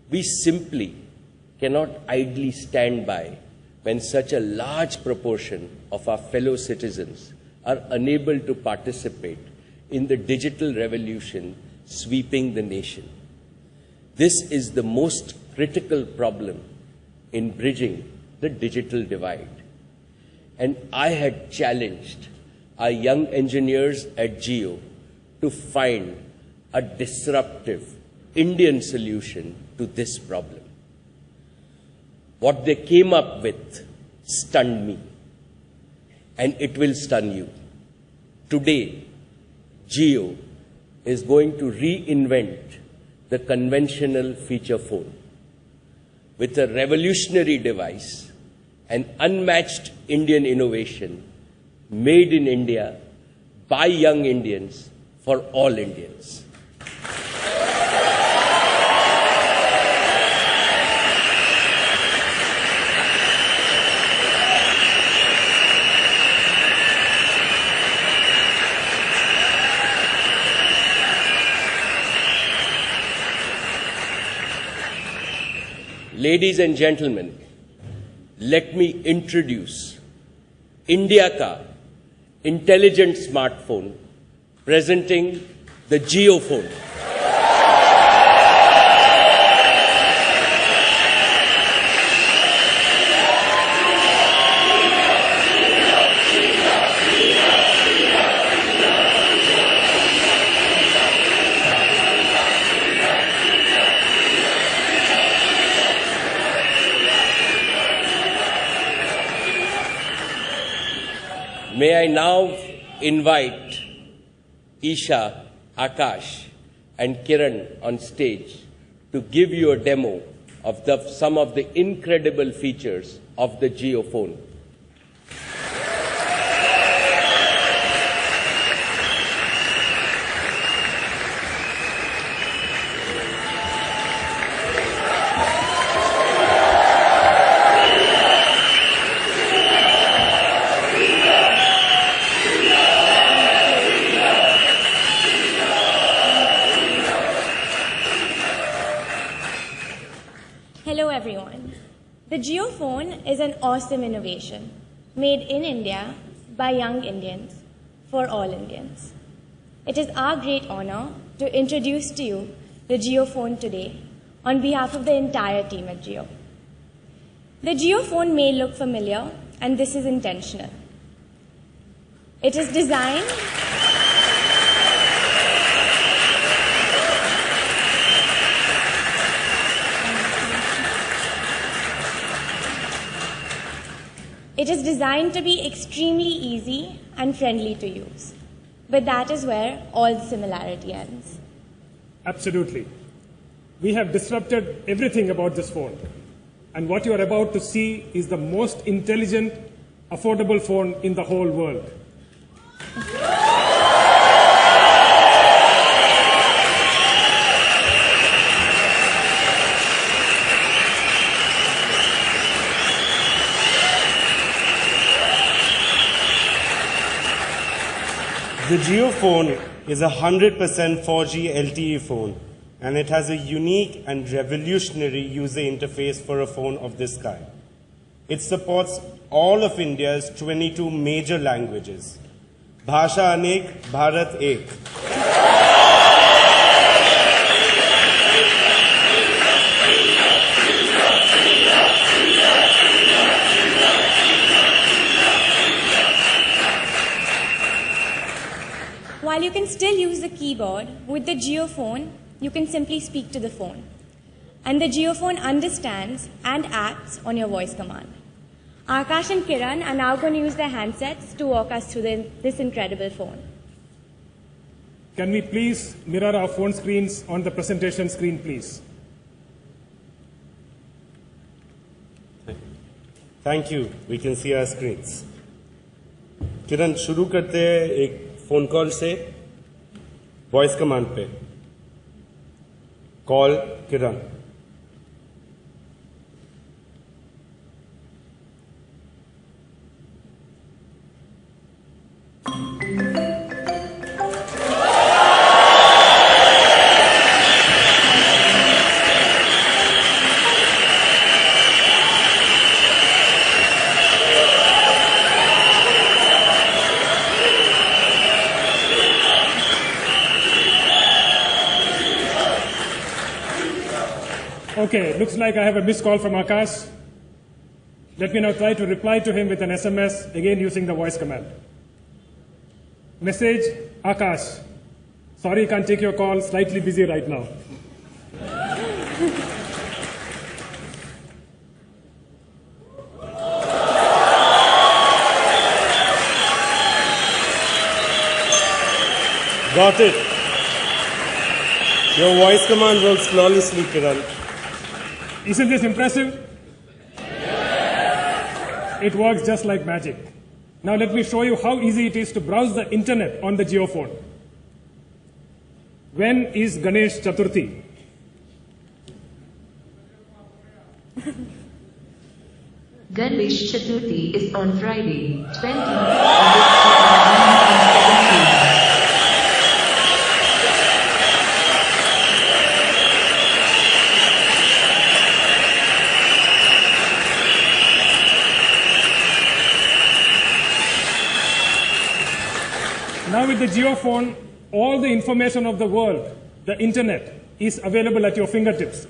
We simply cannot idly stand by when such a large proportion of our fellow citizens are unable to participate in the digital revolution sweeping the nation. This is the most critical problem in bridging the digital divide. And I had challenged our young engineers at Jio to find a disruptive Indian solution to this problem. What they came up with stunned me, and it will stun you. Today, Jio is going to reinvent the conventional feature phone with a revolutionary device, an unmatched Indian innovation made in India by young Indians for all Indians. Ladies and gentlemen, let me introduce India ka intelligent smartphone presenting the Jio phone. May I now invite Isha, Akash and Kiran on stage to give you a demo of some of the incredible features of the Jio phone. Hello everyone. The Jio phone is an awesome innovation made in India by young Indians for all Indians. It is our great honor to introduce to you the Jio phone today on behalf of the entire team at Jio. The Jio phone may look familiar, and this is intentional. It is designed to be extremely easy and friendly to use. But that is where all the similarity ends. Absolutely. We have disrupted everything about this phone. And what you are about to see is the most intelligent, affordable phone in the whole world. The Jio phone is a 100% 4G LTE phone, and it has a unique and revolutionary user interface for a phone of this kind. It supports all of India's 22 major languages. Bhasha Anek, Bharat Ek. While you can still use the keyboard, with the Jio phone, you can simply speak to the phone. And the Jio phone understands and acts on your voice command. Akash and Kiran are now going to use their handsets to walk us through this incredible phone. Can we please mirror our phone screens on the presentation screen, please? Thank you. We can see our screens. किरण शुरू करते हैं एक phone call से voice command पे call Kiran Okay, looks like I have a missed call from Akash. Let me now try to reply to him with an SMS, again using the voice command. Message, Akash. Sorry, can't take your call, slightly busy right now. Got it. Your voice command works flawlessly, Kiran. Isn't this impressive? It works just like magic. Now let me show you how easy it is to browse the internet on the JioPhone. When is Ganesh Chaturthi? Ganesh Chaturthi is on Friday, 20th August 2017. Now with the JioPhone, all the information of the world, the internet, is available at your fingertips,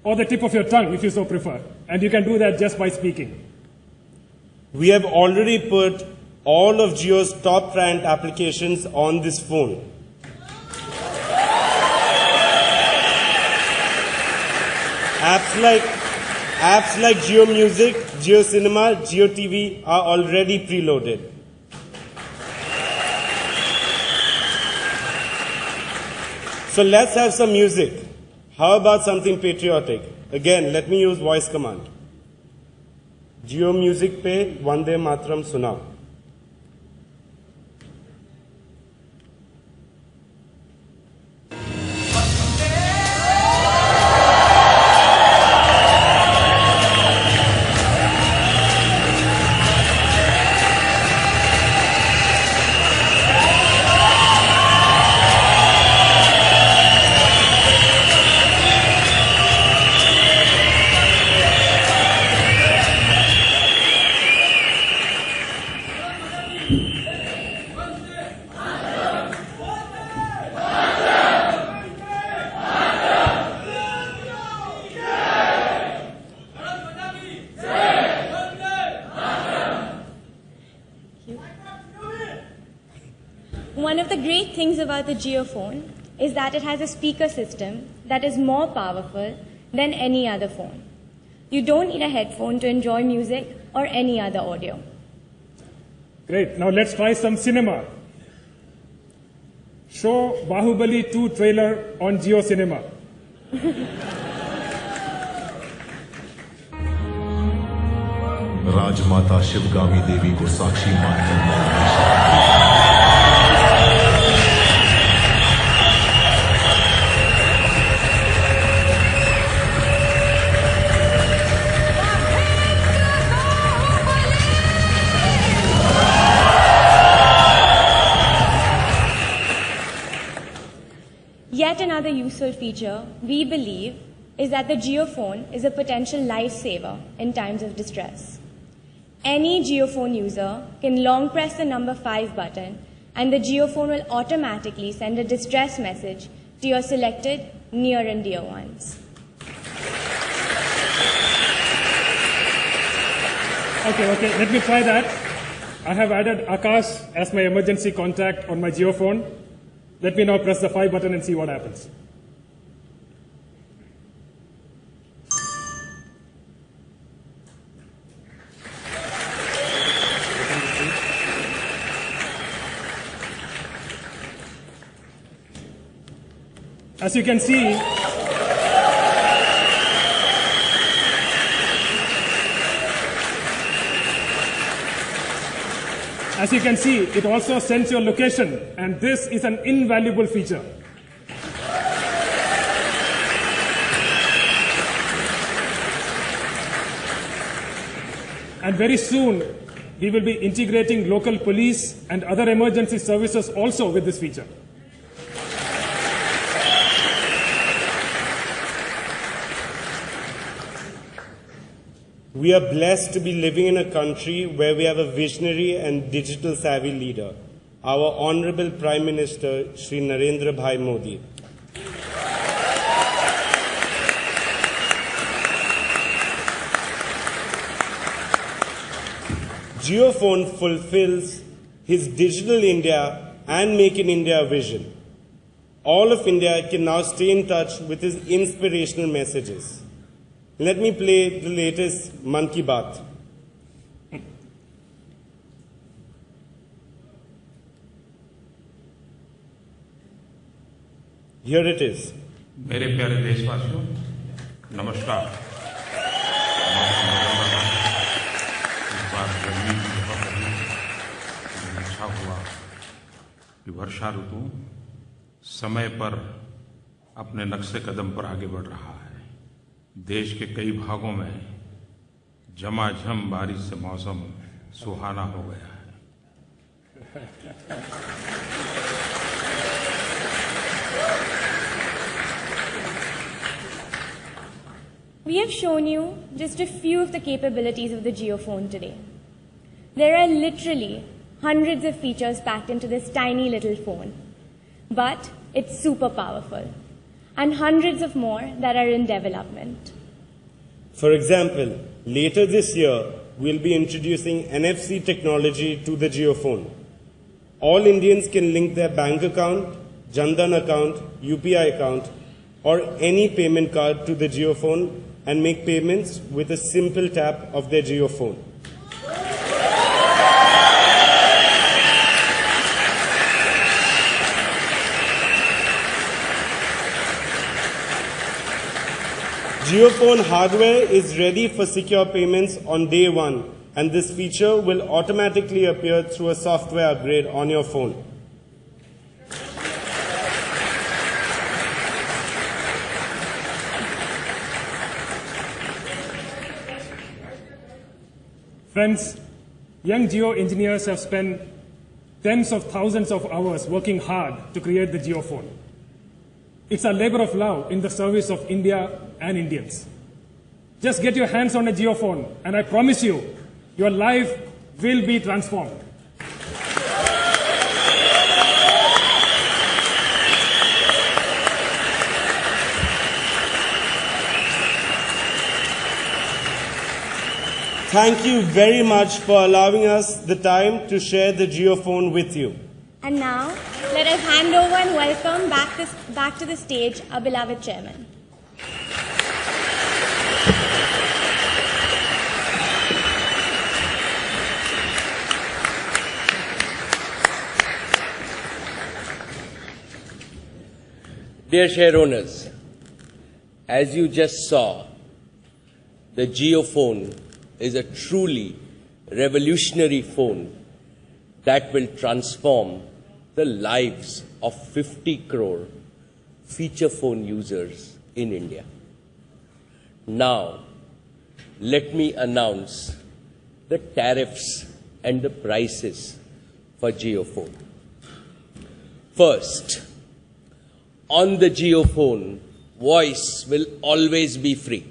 or the tip of your tongue if you so prefer. And you can do that just by speaking. We have already put all of Jio's top ranked applications on this phone. Apps like Jio Music, Jio Cinema, Jio TV are already preloaded. So let's have some music. How about something patriotic? Again, let me use voice command. Jio Music pe Vande Mataram sunao. One of the great things about the JioPhone is that it has a speaker system that is more powerful than any other phone. You don't need a headphone to enjoy music or any other audio. Great, now let's try some cinema. Show Bahubali 2 trailer on Jio Cinema. राजमाता शिवगामी देवी को साक्षी मानकर Yet another useful feature, we believe, is that the JioPhone is a potential lifesaver in times of distress. Any JioPhone user can long press the number 5 button and the JioPhone will automatically send a distress message to your selected near and dear ones. Okay, let me try that. I have added Akash as my emergency contact on my JioPhone. Let me now press the 5 button and see what happens. As you can see, it also sends your location, and this is an invaluable feature. And very soon, we will be integrating local police and other emergency services also with this feature. We are blessed to be living in a country where we have a visionary and digital savvy leader, our Honorable Prime Minister, Shri Narendra Bhai Modi. JioPhone fulfills his Digital India and Make in India vision. All of India can now stay in touch with his inspirational messages. Let me play the latest Mann Ki Baat. Here it is. मेरे प्यारे देशवासियों, नमस्कार। इस बार गर्मी बहुत रही, मुझे अच्छा हुआ कि वर्षा ऋतु समय पर अपने नक्शे कदम पर आगे बढ़ रहा है। देश के कई भागों में झमाझम बारिश से मौसम सुहाना हो गया है। We have shown you just a few of the capabilities of the JioPhone today. There are literally hundreds of features packed into this tiny little phone, but it's super powerful, and hundreds of more that are in development. For example, later this year, we'll be introducing NFC technology to the JioPhone. All Indians can link their bank account, Jan Dhan account, UPI account, or any payment card to the JioPhone and make payments with a simple tap of their JioPhone. JioPhone hardware is ready for secure payments on day one, and this feature will automatically appear through a software upgrade on your phone. Friends, young Jio engineers have spent tens of thousands of hours working hard to create the JioPhone. It's a labor of love in the service of India and Indians. Just get your hands on a JioPhone, and I promise you, your life will be transformed. Thank you very much for allowing us the time to share the JioPhone with you. And now, let us hand over and welcome back to the stage our beloved chairman. Dear share owners, as you just saw, the JioPhone is a truly revolutionary phone that will transform the lives of 50 crore feature phone users in India. Now, let me announce the tariffs and the prices for JioPhone. First, on the JioPhone, voice will always be free.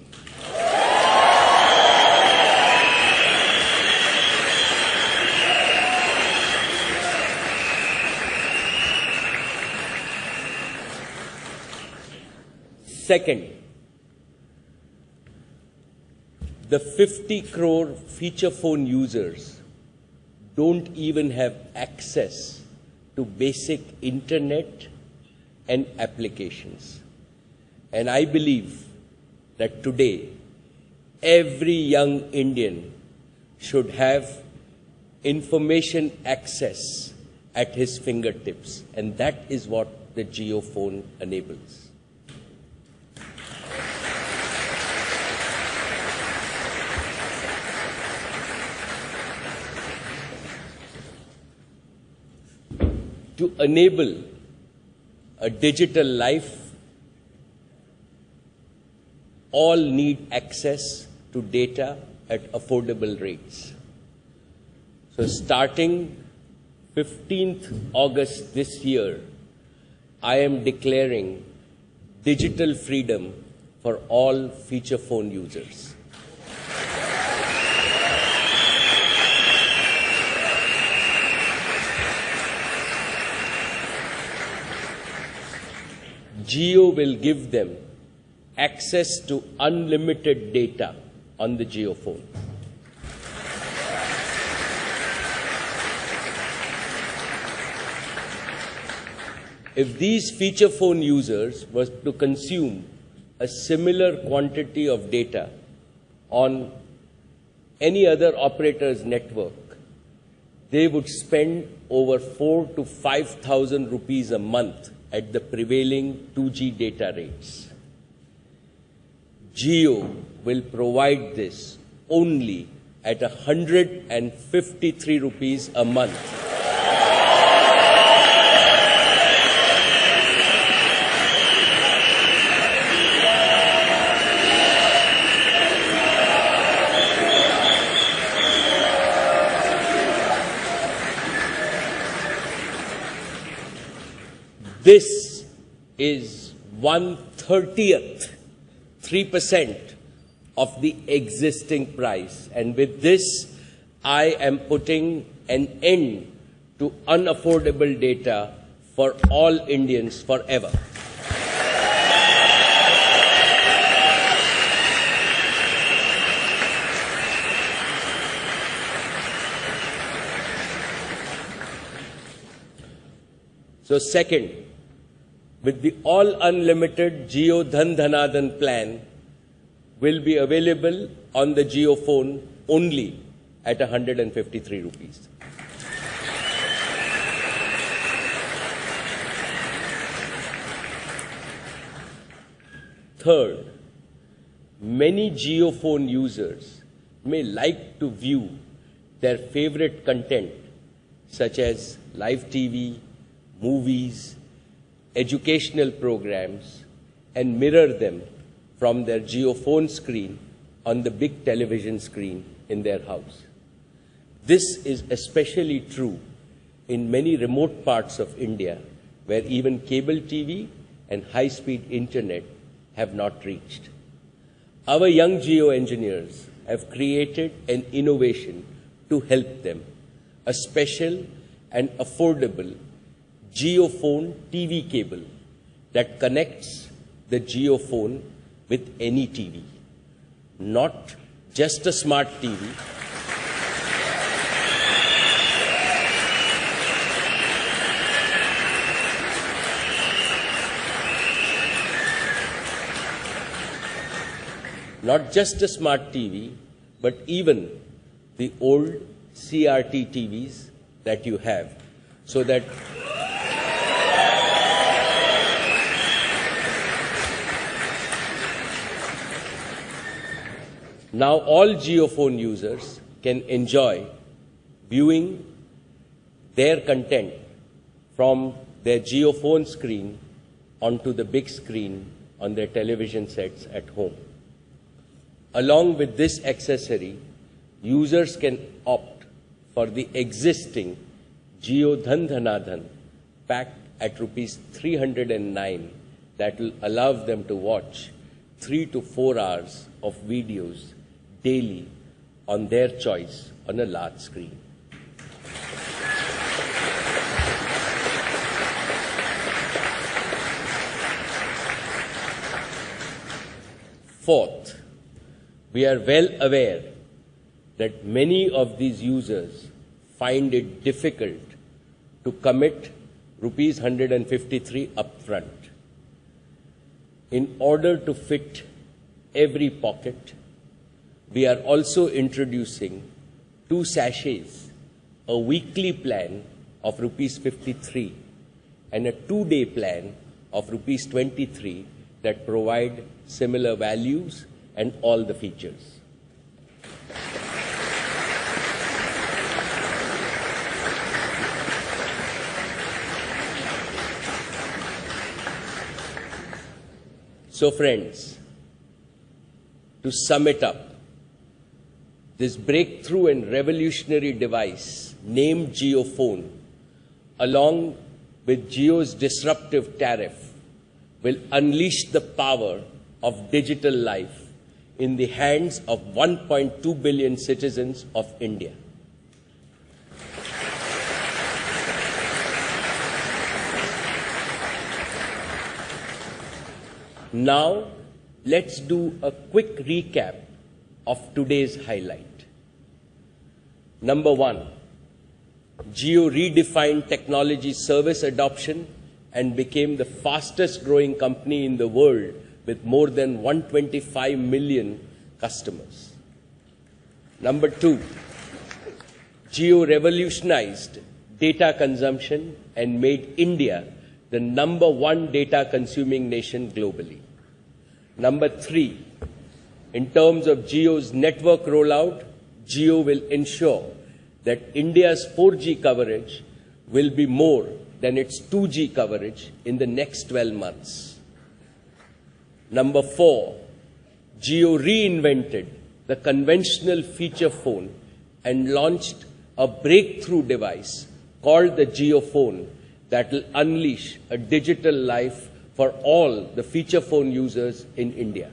Second, the 50 crore feature phone users don't even have access to basic internet and applications. And I believe that today, every young Indian should have information access at his fingertips. And that is what the JioPhone enables. To enable a digital life, all need access to data at affordable rates. So starting 15th August this year, I am declaring digital freedom for all feature phone users. Jio will give them access to unlimited data on the JioPhone. If these feature phone users were to consume a similar quantity of data on any other operator's network, they would spend over 4,000 to 5,000 rupees a month at the prevailing 2G data rates. Jio will provide this only at 153 rupees a month. This is 1/30th, 3% of the existing price. And with this, I am putting an end to unaffordable data for all Indians forever. So second, with the all unlimited Jio Dhan Dhanadhan plan will be available on the Jio phone only at 153 rupees. Third, many Jio phone users may like to view their favorite content such as live TV, movies, educational programs, and mirror them from their Jio phone screen on the big television screen in their house. This is especially true in many remote parts of India where even cable TV and high-speed internet have not reached. Our young Jio engineers have created an innovation to help them, a special and affordable JioPhone TV cable that connects the JioPhone with any TV, not just a smart TV, but even the old CRT TVs that you have, so that now all JioPhone users can enjoy viewing their content from their JioPhone screen onto the big screen on their television sets at home. Along with this accessory, users can opt for the existing Jio Dhan Dhanadhan pack at rupees 309 that will allow them to watch 3 to 4 hours of videos daily on their choice on a large screen. Fourth, we are well aware that many of these users find it difficult to commit rupees 153 upfront. In order to fit every pocket, we are also introducing 2 sachets, a weekly plan of rupees 53 and a 2-day plan of rupees 23 that provide similar values and all the features. So friends, to sum it up, this breakthrough and revolutionary device named JioPhone, along with Jio's disruptive tariff, will unleash the power of digital life in the hands of 1.2 billion citizens of India. Now, let's do a quick recap of today's highlight. Number 1, Jio redefined technology service adoption and became the fastest growing company in the world with more than 125 million customers. Number 2, Jio revolutionized data consumption and made India the number 1 data consuming nation globally. Number 3, in terms of Jio's network rollout, Jio will ensure that India's 4G coverage will be more than its 2G coverage in the next 12 months. Number 4, Jio reinvented the conventional feature phone and launched a breakthrough device called the Jio phone that will unleash a digital life for all the feature phone users in India.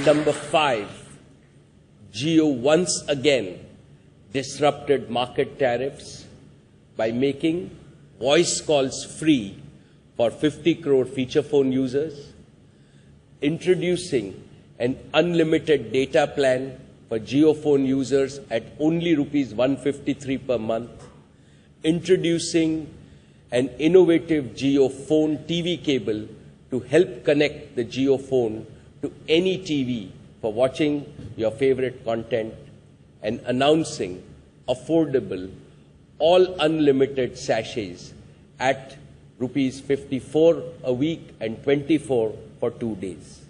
Number 5, Jio once again disrupted market tariffs by making voice calls free for 50 crore feature phone users, introducing an unlimited data plan for Jio phone users at only rupees 153 per month, introducing an innovative Jio phone TV cable to help connect the Jio phone to any TV for watching your favorite content, and announcing affordable, all unlimited sachets at rupees 54 a week and 24 for 2 days.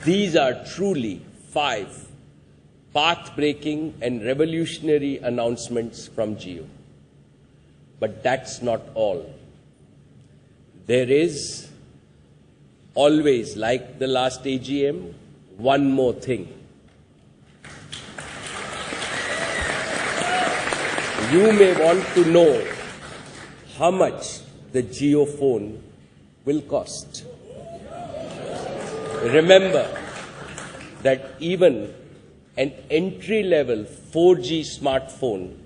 These are truly 5 path-breaking and revolutionary announcements from Jio. But that's not all. There is always, like the last AGM, one more thing. You may want to know how much the Jio phone will cost. Remember that even an entry-level 4G smartphone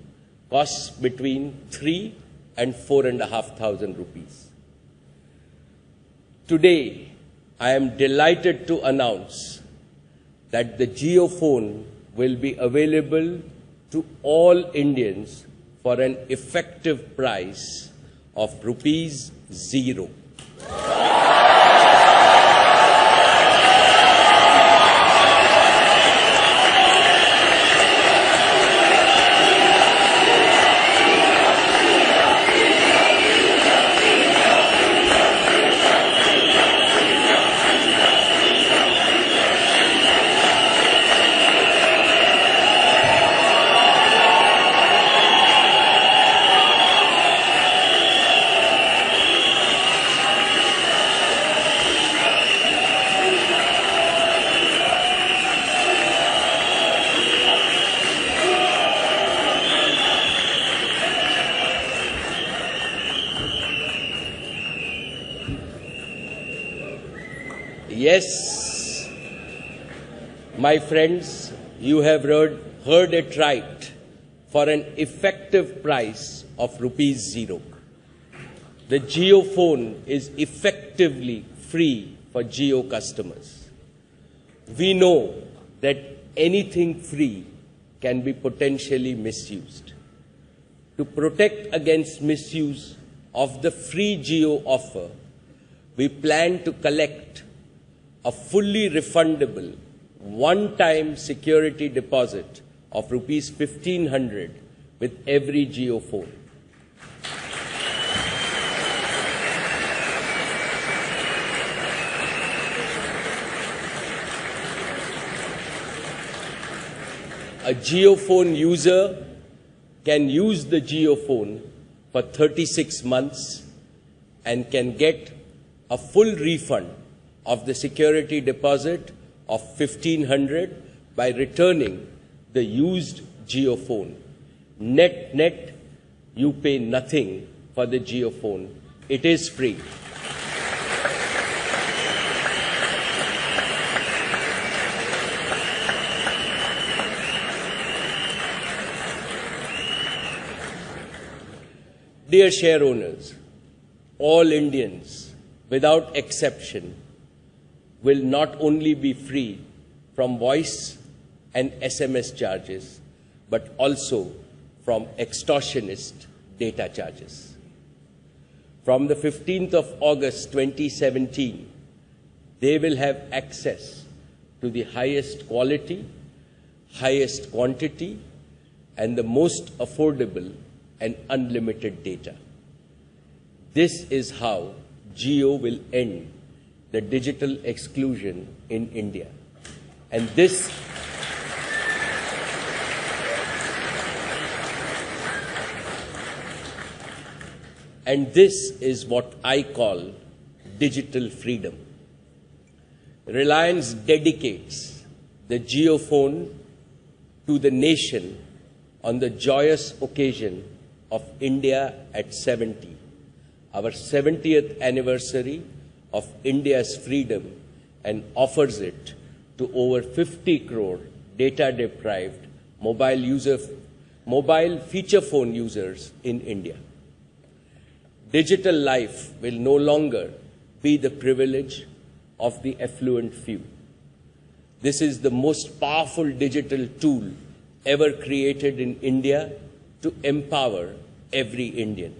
costs between 3 and 4,500 rupees. Today, I am delighted to announce that the Jio phone will be available to all Indians for an effective price of rupees 0. Yes, my friends, you have heard it right, for an effective price of rupees 0. The Jio phone is effectively free for Jio customers. We know that anything free can be potentially misused. To protect against misuse of the free Jio offer, we plan to collect a fully refundable one-time security deposit of rupees 1,500 with every Jio phone. A Jio phone user can use the Jio phone for 36 months and can get a full refund of the security deposit of 1,500 by returning the used Jio phone. Net, you pay nothing for the Jio phone. It is free. Dear share owners, all Indians, without exception, will not only be free from voice and SMS charges, but also from extortionist data charges. From the 15th of August 2017, they will have access to the highest quality, highest quantity, and the most affordable and unlimited data. This is how Jio will end the digital exclusion in India. And this is what I call digital freedom. Reliance dedicates the JioPhone to the nation on the joyous occasion of India at 70, our 70th anniversary of India's freedom, and offers it to over 50 crore data-deprived mobile feature phone users in India. Digital life will no longer be the privilege of the affluent few. This is the most powerful digital tool ever created in India to empower every Indian.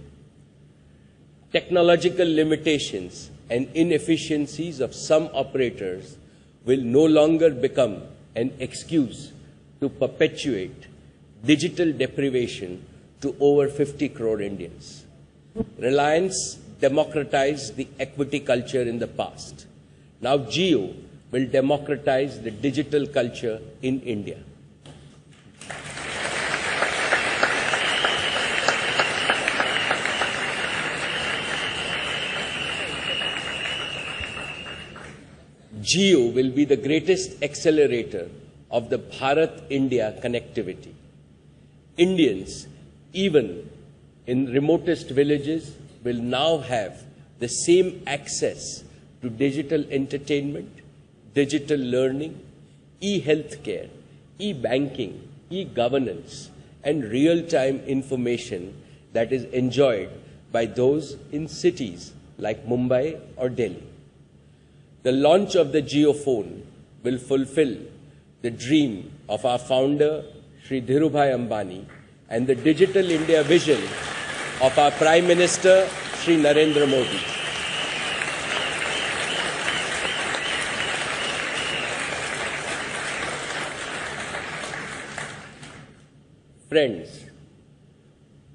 Technological limitations and inefficiencies of some operators will no longer become an excuse to perpetuate digital deprivation to over 50 crore Indians. Reliance democratized the equity culture in the past. Now Jio will democratize the digital culture in India. Jio will be the greatest accelerator of the Bharat-India connectivity. Indians, even in remotest villages, will now have the same access to digital entertainment, digital learning, e-healthcare, e-banking, e-governance, and real-time information that is enjoyed by those in cities like Mumbai or Delhi. The launch of the JioPhone will fulfill the dream of our founder, Shri Dhirubhai Ambani, and the Digital India vision of our Prime Minister, Shri Narendra Modi. Friends,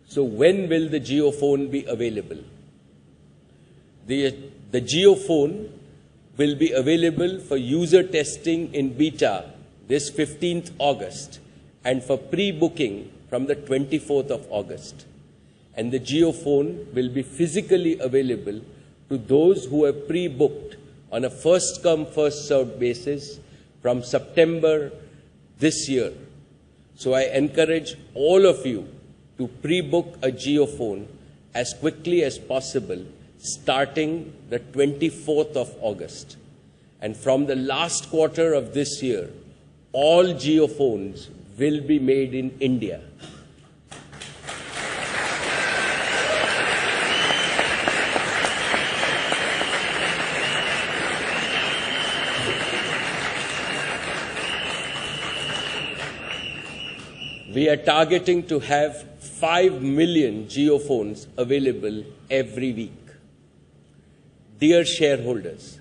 so when will the JioPhone be available? The JioPhone will be available for user testing in beta this 15th August and for pre-booking from the 24th of August. And the JioPhone will be physically available to those who have pre-booked on a first-come, first-served basis from September this year. So I encourage all of you to pre-book a JioPhone as quickly as possible, starting the 24th of August. And from the last quarter of this year, all JioPhones will be made in India. We are targeting to have 5 million JioPhones available every week. Dear shareholders,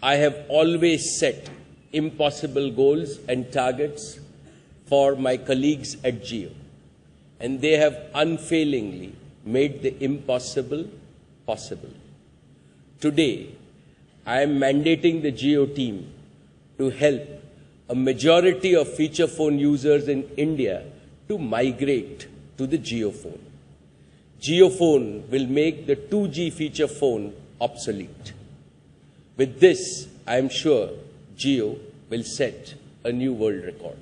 I have always set impossible goals and targets for my colleagues at Jio, and they have unfailingly made the impossible possible. Today, I am mandating the Jio team to help a majority of feature phone users in India to migrate to the JioPhone. JioPhone will make the 2G feature phone obsolete. With this, I am sure Jio will set a new world record.